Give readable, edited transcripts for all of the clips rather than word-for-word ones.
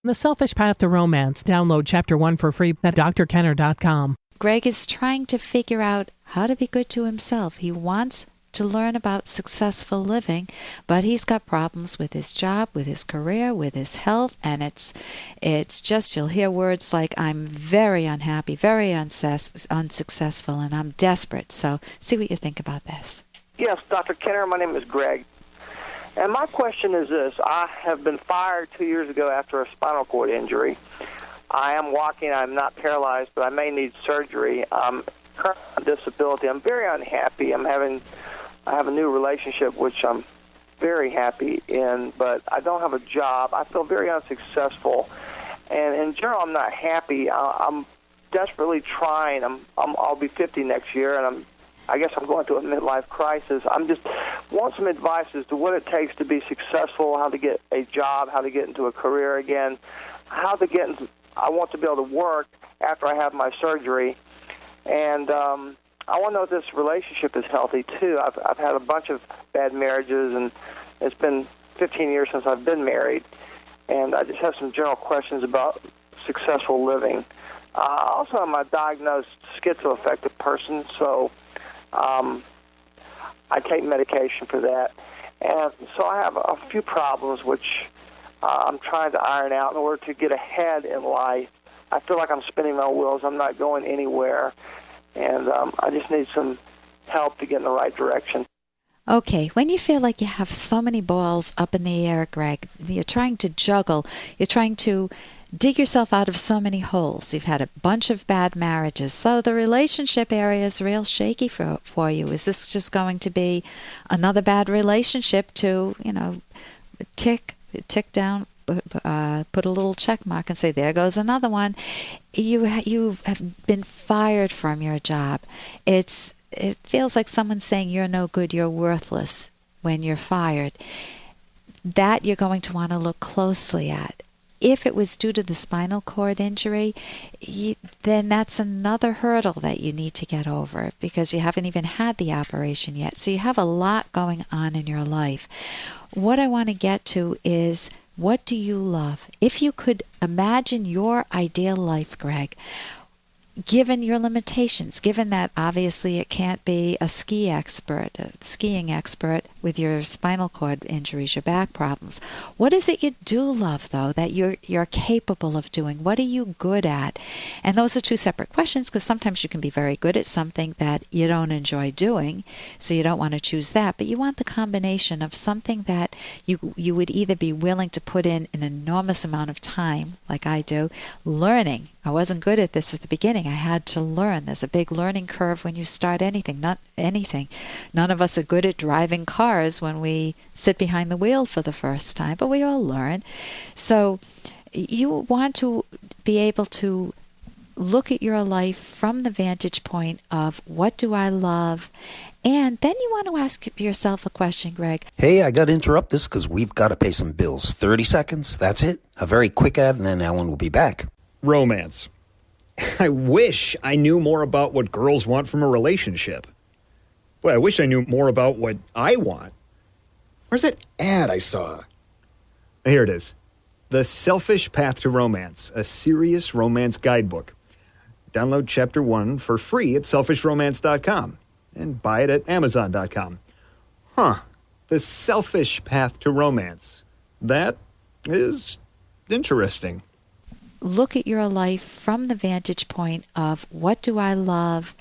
The Selfish Path to Romance. Download Chapter 1 for free at drkenner.com. Greg is trying to figure out how to be good to himself. He wants to learn about successful living, but he's got problems with his job, with his career, with his health, and it's just, you'll hear words like, I'm very unhappy, very unsuccessful, and I'm desperate. So see what you think about this. Yes, Dr. Kenner, my name is Greg. And my question is this. I have been fired 2 years ago after a spinal cord injury. I am walking. I'm not paralyzed, but I may need surgery. I'm currently on disability. I'm very unhappy. I have a new relationship, which I'm very happy in, but I don't have a job. I feel very unsuccessful. And in general, I'm not happy. I'm desperately trying. I'll be 50 next year, and I guess I'm going through a midlife crisis. I'm just want some advice as to what it takes to be successful, how to get a job, how to get into a career again, how to get into, I want to be able to work after I have my surgery. And I want to know if this relationship is healthy, too. I've had a bunch of bad marriages, and it's been 15 years since I've been married. And I just have some general questions about successful living. Also, I'm a diagnosed schizoaffective person, so I take medication for that. And so I have a few problems which I'm trying to iron out in order to get ahead in life. I feel like I'm spinning my wheels. I'm not going anywhere. And I just need some help to get in the right direction. Okay, when you feel like you have so many balls up in the air, Greg, you're trying to juggle, you're trying to dig yourself out of so many holes. You've had a bunch of bad marriages, so the relationship area is real shaky for you. Is this just going to be another bad relationship to, tick down, put a little check mark and say, there goes another one? You have been fired from your job. It feels like someone's saying you're no good, you're worthless when you're fired. That you're going to want to look closely at. If it was due to the spinal cord injury, then that's another hurdle that you need to get over because you haven't even had the operation yet. So you have a lot going on in your life. What I want to get to is, what do you love? If you could imagine your ideal life, Greg, given your limitations, given that obviously it can't be a skiing expert with your spinal cord injuries, your back problems. What is it you do love, though, that you're capable of doing? What are you good at? And those are two separate questions, because sometimes you can be very good at something that you don't enjoy doing, so you don't want to choose that. But you want the combination of something that you would either be willing to put in an enormous amount of time, like I do, learning. I wasn't good at this at the beginning. I had to learn. There's a big learning curve when you start anything. Not anything. None of us are good at driving cars when we sit behind the wheel for the first time, but we all learn. So you want to be able to look at your life from the vantage point of, what do I love? And then you want to ask yourself a question, Greg. Hey, I got to interrupt this because we've got to pay some bills. 30 seconds, that's it. A very quick ad, and then Ellen will be back. Romance. I wish I knew more about what girls want from a relationship. Boy, I wish I knew more about what I want. Where's that ad I saw? Here it is. The Selfish Path to Romance, a serious romance guidebook. Download Chapter 1 for free at selfishromance.com and buy it at amazon.com. The Selfish Path to Romance. That is interesting. Look at your life from the vantage point of, what do I love?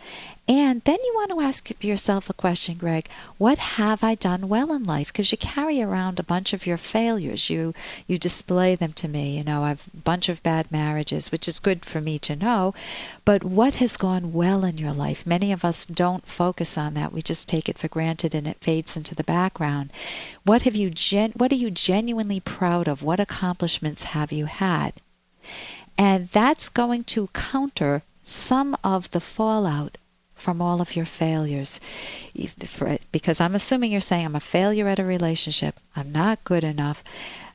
And then you want to ask yourself a question, Greg. What have I done well in life? Because you carry around a bunch of your failures. You display them to me. I've a bunch of bad marriages, which is good for me to know. But what has gone well in your life? Many of us don't focus on that. We just take it for granted and it fades into the background. What are you genuinely proud of? What accomplishments have you had? And that's going to counter some of the fallout from all of your failures. Because I'm assuming you're saying, I'm a failure at a relationship. I'm not good enough.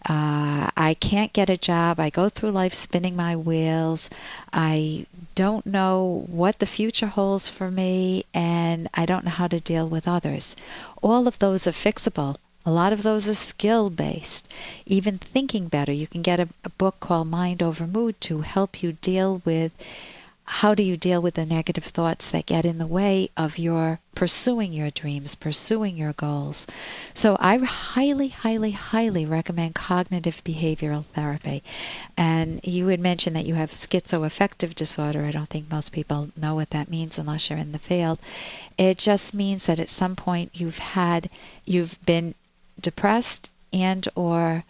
I can't get a job. I go through life spinning my wheels. I don't know what the future holds for me, and I don't know how to deal with others. All of those are fixable. A lot of those are skill-based. Even thinking better. You can get a book called Mind Over Mood to help you deal with how do you deal with the negative thoughts that get in the way of your pursuing your dreams, pursuing your goals. So I highly, highly, highly recommend cognitive behavioral therapy. And you had mentioned that you have schizoaffective disorder. I don't think most people know what that means unless you're in the field. It just means that at some point you've been depressed and or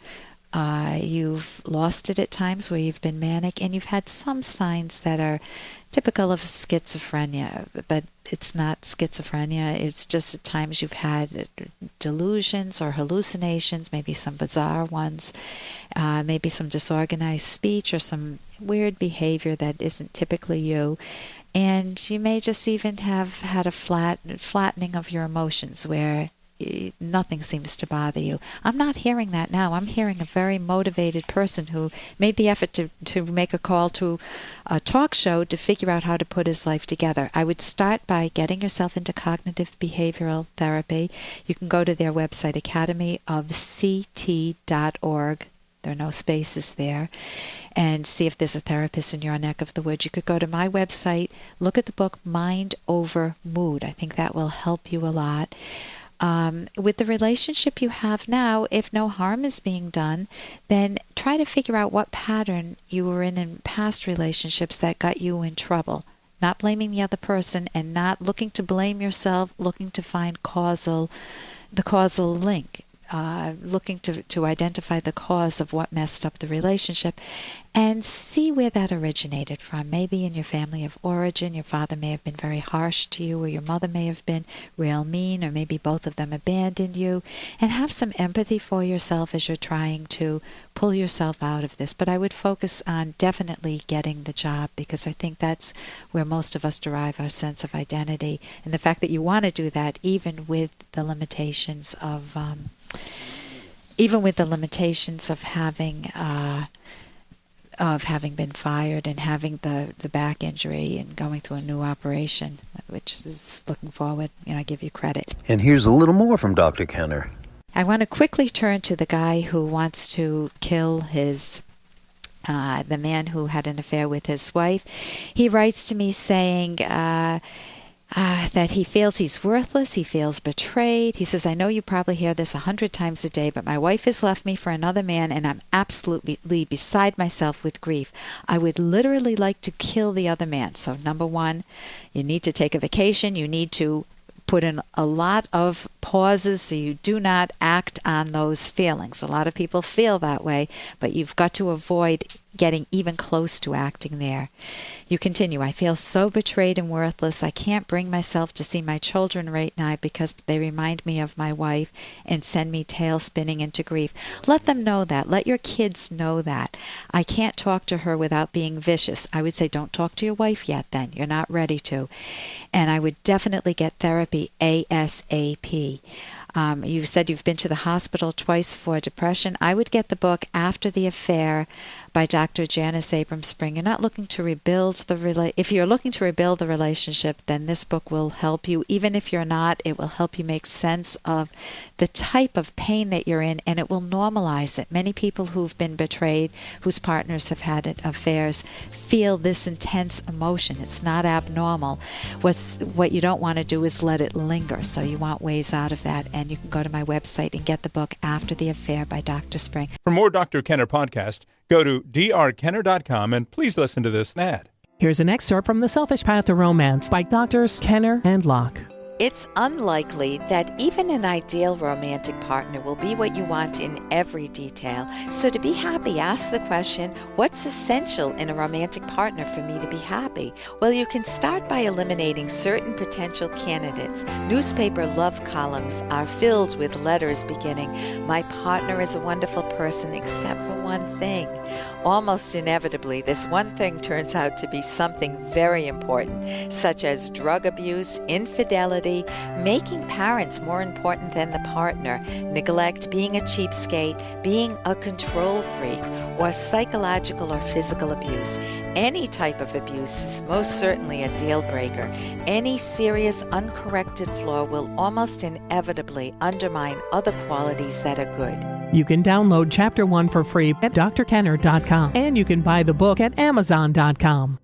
you've lost it at times where you've been manic, and you've had some signs that are typical of schizophrenia, but it's not schizophrenia. It's just at times you've had delusions or hallucinations, maybe some bizarre ones, maybe some disorganized speech or some weird behavior that isn't typically you. And you may just even have had a flattening of your emotions where nothing seems to bother you. I'm not hearing that now. I'm hearing a very motivated person who made the effort to make a call to a talk show to figure out how to put his life together. I would start by getting yourself into cognitive behavioral therapy. You can go to their website, academyofct.org. There are no spaces there. And see if there's a therapist in your neck of the woods. You could go to my website, look at the book Mind Over Mood. I think that will help you a lot. With the relationship you have now, if no harm is being done, then try to figure out what pattern you were in past relationships that got you in trouble. Not blaming the other person and not looking to blame yourself, looking to find the causal link. Looking to identify the cause of what messed up the relationship and see where that originated from. Maybe in your family of origin, your father may have been very harsh to you, or your mother may have been real mean, or maybe both of them abandoned you. And have some empathy for yourself as you're trying to pull yourself out of this. But I would focus on definitely getting the job, because I think that's where most of us derive our sense of identity. And the fact that you want to do that, even with the limitations of having been fired and having the back injury and going through a new operation, which is looking forward, I give you credit. And here's a little more from Dr. Kenner. I want to quickly turn to the guy who wants to kill the man who had an affair with his wife. He writes to me saying, that he feels he's worthless, he feels betrayed. He says, I know you probably hear this 100 times a day, but my wife has left me for another man, and I'm absolutely beside myself with grief. I would literally like to kill the other man. So, number one, you need to take a vacation. You need to put in a lot of pauses so you do not act on those feelings. A lot of people feel that way, but you've got to avoid getting even close to acting there. You continue, I feel so betrayed and worthless. I can't bring myself to see my children right now because they remind me of my wife and send me tail spinning into grief. Let them know that. Let your kids know that. I can't talk to her without being vicious. I would say don't talk to your wife yet then. You're not ready to. And I would definitely get therapy ASAP. You said you've been to the hospital twice for depression. I would get the book After the Affair by Dr. Janice Abrams-Spring. You're not looking to rebuild if you're looking to rebuild the relationship, then this book will help you. Even if you're not, it will help you make sense of the type of pain that you're in, and it will normalize it. Many people who've been betrayed, whose partners have had affairs, feel this intense emotion. It's not abnormal. What you don't want to do is let it linger, so you want ways out of that. And you can go to my website and get the book After the Affair by Dr. Spring. For more Dr. Kenner podcast, go to drkenner.com and please listen to this ad. Here's an excerpt from The Selfish Path to Romance by Drs. Kenner and Locke. It's unlikely that even an ideal romantic partner will be what you want in every detail. So to be happy, ask the question, what's essential in a romantic partner for me to be happy? Well, you can start by eliminating certain potential candidates. Newspaper love columns are filled with letters beginning, my partner is a wonderful person except for one thing. almost inevitably, this one thing turns out to be something very important, such as drug abuse, infidelity, making parents more important than the partner, neglect, being a cheapskate, being a control freak, or psychological or physical abuse. Any type of abuse is most certainly a deal breaker. Any serious uncorrected flaw will almost inevitably undermine other qualities that are good. You can download Chapter 1 for free at drkenner.com, and you can buy the book at amazon.com.